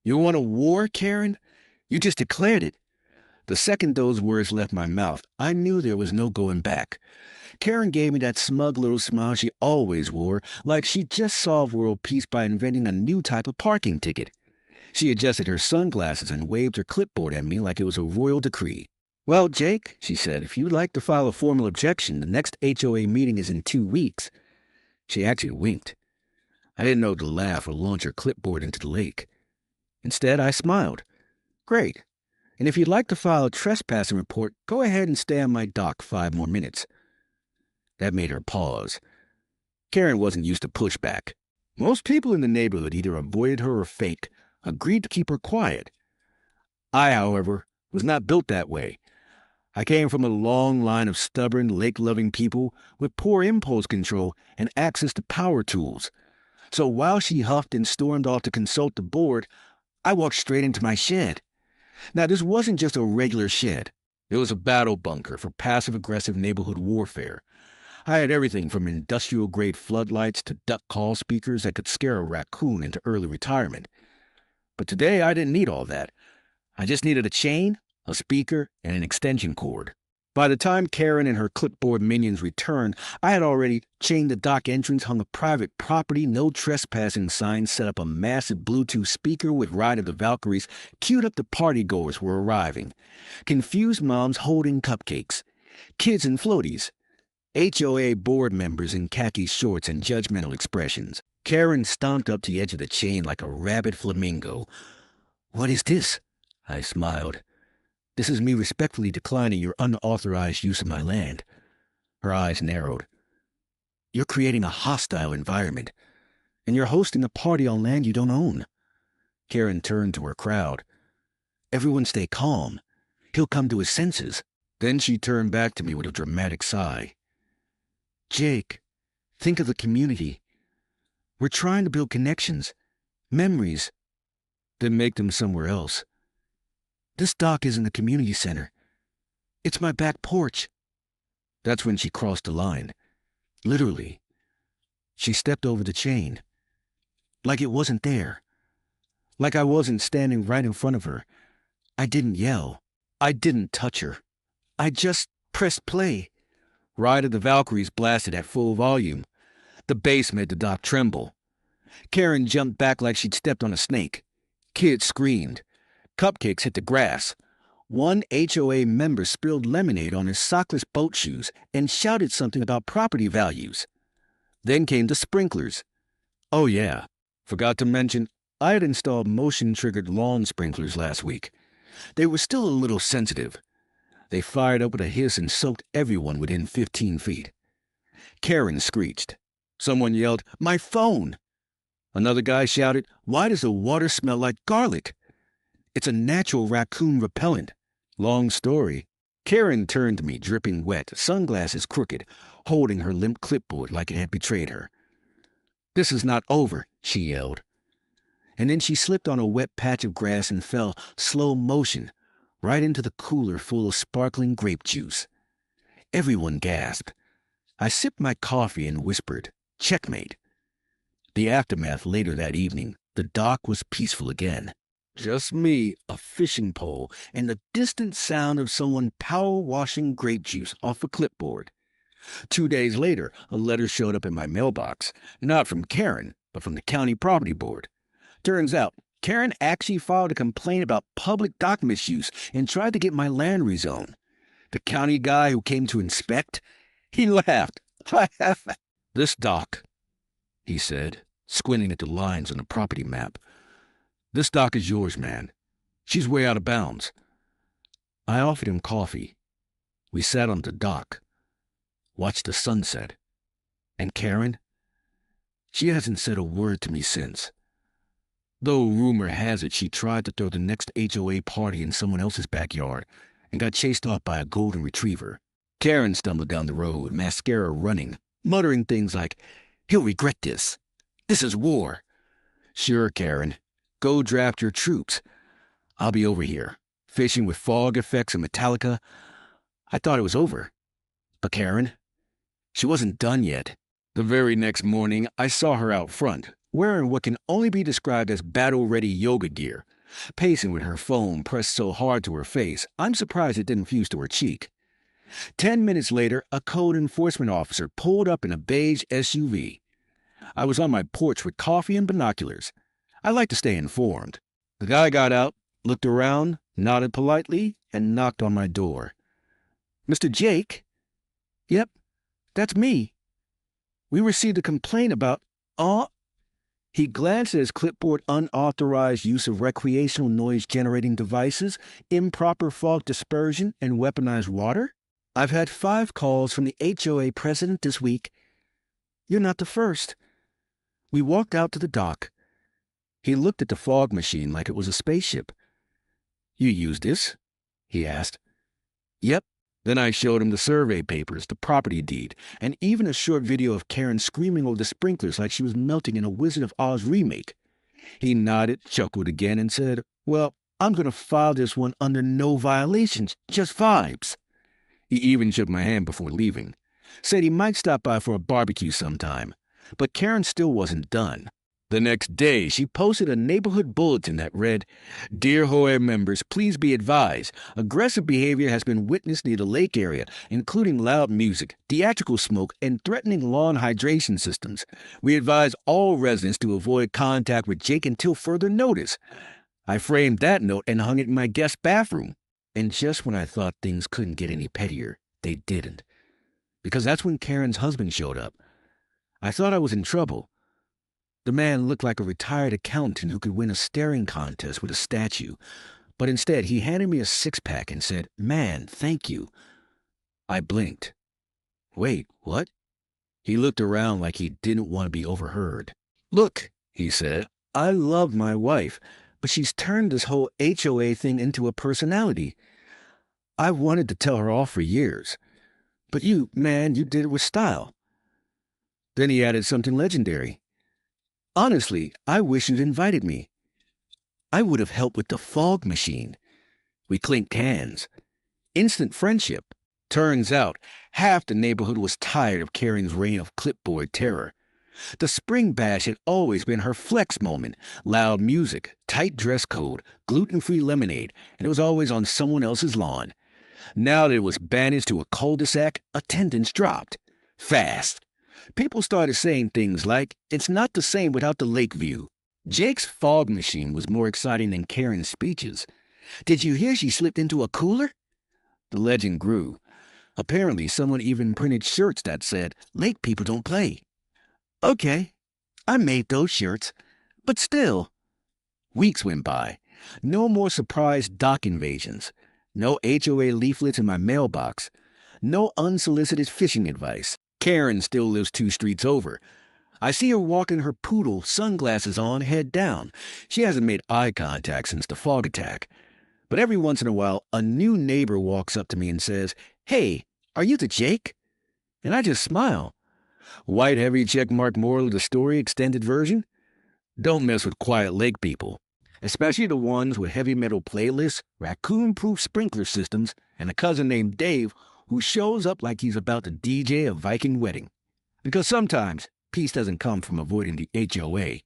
You want a war, Karen? You just declared it. The second those words left my mouth, I knew there was no going back. Karen gave me that smug little smile she always wore, like she'd just solved world peace by inventing a new type of parking ticket. She adjusted her sunglasses and waved her clipboard at me like it was a royal decree. "Well, Jake," she said, "if you'd like to file a formal objection, the next HOA meeting is in 2 weeks." She actually winked. I didn't know to laugh or launch her clipboard into the lake. Instead, I smiled. "Great. And if you'd like to file a trespassing report, go ahead and stay on my dock 5 more minutes." That made her pause. Karen wasn't used to pushback. Most people in the neighborhood either avoided her or agreed to keep her quiet. I, however, was not built that way. I came from a long line of stubborn, lake-loving people with poor impulse control and access to power tools. So while she huffed and stormed off to consult the board, I walked straight into my shed. Now, this wasn't just a regular shed. It was a battle bunker for passive-aggressive neighborhood warfare. I had everything from industrial-grade floodlights to duck call speakers that could scare a raccoon into early retirement. But today I didn't need all that. I just needed a chain, a speaker, and an extension cord. By the time Karen and her clipboard minions returned, I had already chained the dock entrance, hung a private property, no trespassing sign, set up a massive Bluetooth speaker with Ride of the Valkyries, queued up the partygoers were arriving. Confused moms holding cupcakes. Kids in floaties. HOA board members in khaki shorts and judgmental expressions. Karen stomped up to the edge of the chain like a rabid flamingo. "What is this?" I smiled. "This is me respectfully declining your unauthorized use of my land." Her eyes narrowed. "You're creating a hostile environment, and you're hosting a party on land you don't own." Karen turned to her crowd. "Everyone stay calm. He'll come to his senses." Then she turned back to me with a dramatic sigh. "Jake, think of the community. We're trying to build connections, memories, then make them somewhere else. This dock isn't a community center. It's my back porch." That's when she crossed the line. Literally. She stepped over the chain. Like it wasn't there. Like I wasn't standing right in front of her. I didn't yell. I didn't touch her. I just pressed play. Ride of the Valkyries blasted at full volume. The bass made the dock tremble. Karen jumped back like she'd stepped on a snake. Kids screamed. Cupcakes hit the grass. One HOA member spilled lemonade on his sockless boat shoes and shouted something about property values. Then came the sprinklers. Oh yeah, forgot to mention, I had installed motion-triggered lawn sprinklers last week. They were still a little sensitive. They fired up with a hiss and soaked everyone within 15 feet. Karen screeched. Someone yelled, "My phone!" Another guy shouted, "Why does the water smell like garlic?" It's a natural raccoon repellent. Long story. Karen turned to me, dripping wet, sunglasses crooked, holding her limp clipboard like it had betrayed her. "This is not over," she yelled. And then she slipped on a wet patch of grass and fell, slow motion, right into the cooler full of sparkling grape juice. Everyone gasped. I sipped my coffee and whispered, "Checkmate." The aftermath later that evening, the dock was peaceful again. Just me, a fishing pole, and the distant sound of someone power-washing grape juice off a clipboard. 2 days later, a letter showed up in my mailbox, not from Karen, but from the county property board. Turns out, Karen actually filed a complaint about public dock misuse and tried to get my land rezoned. The county guy who came to inspect, he laughed. "This dock," he said, squinting at the lines on the property map. "This dock is yours, man. She's way out of bounds." I offered him coffee. We sat on the dock, watched the sunset. And Karen? She hasn't said a word to me since. Though rumor has it she tried to throw the next HOA party in someone else's backyard and got chased off by a golden retriever. Karen stumbled down the road, mascara running, muttering things like, "He'll regret this. This is war." "Sure, Karen. Go draft your troops. I'll be over here, fishing with fog effects and Metallica." I thought it was over. But Karen? She wasn't done yet. The very next morning, I saw her out front, wearing what can only be described as battle-ready yoga gear, pacing with her phone pressed so hard to her face, I'm surprised it didn't fuse to her cheek. 10 minutes later, a code enforcement officer pulled up in a beige SUV. I was on my porch with coffee and binoculars. I like to stay informed. The guy got out, looked around, nodded politely, and knocked on my door. "Mr. Jake?" "Yep, that's me. We received a complaint about..." He glanced at his clipboard. "Unauthorized use of recreational noise-generating devices, improper fog dispersion, and weaponized water? I've had 5 calls from the HOA president this week. You're not the first." We walked out to the dock. He looked at the fog machine like it was a spaceship. "You use this?" he asked. "Yep." Then I showed him the survey papers, the property deed, and even a short video of Karen screaming over the sprinklers like she was melting in a Wizard of Oz remake. He nodded, chuckled again, and said, "Well, I'm going to file this one under no violations, just vibes." He even shook my hand before leaving. Said he might stop by for a barbecue sometime. But Karen still wasn't done. The next day, she posted a neighborhood bulletin that read, "Dear HOA members, please be advised. Aggressive behavior has been witnessed near the lake area, including loud music, theatrical smoke, and threatening lawn hydration systems. We advise all residents to avoid contact with Jake until further notice." I framed that note and hung it in my guest bathroom. And just when I thought things couldn't get any pettier, they didn't. Because that's when Karen's husband showed up. I thought I was in trouble. The man looked like a retired accountant who could win a staring contest with a statue, but instead he handed me a 6-pack and said, "Man, thank you." I blinked. "Wait, what?" He looked around like he didn't want to be overheard. "Look," he said, "I love my wife, but she's turned this whole HOA thing into a personality. I wanted to tell her off for years. But you did it with style." Then he added something legendary. "Honestly, I wish you'd invited me. I would have helped with the fog machine." We clinked hands. Instant friendship. Turns out, half the neighborhood was tired of Karen's reign of clipboard terror. The spring bash had always been her flex moment. Loud music, tight dress code, gluten-free lemonade, and it was always on someone else's lawn. Now that it was banished to a cul-de-sac, attendance dropped. Fast. People started saying things like, "It's not the same without the lake view." Jake's fog machine was more exciting than Karen's speeches. "Did you hear she slipped into a cooler?" The legend grew. Apparently, someone even printed shirts that said, "Lake people don't play." Okay, I made those shirts. But still. Weeks went by. No more surprise dock invasions. No HOA leaflets in my mailbox. No unsolicited fishing advice. Karen still lives 2 streets over. I see her walking her poodle, sunglasses on, head down. She hasn't made eye contact since the fog attack. But every once in a while, a new neighbor walks up to me and says, "Hey, are you the Jake?" And I just smile. White heavy checkmark moral of the story extended version? Don't mess with quiet lake people. Especially the ones with heavy metal playlists, raccoon-proof sprinkler systems, and a cousin named Dave who shows up like he's about to DJ a Viking wedding. Because sometimes, peace doesn't come from avoiding the HOA.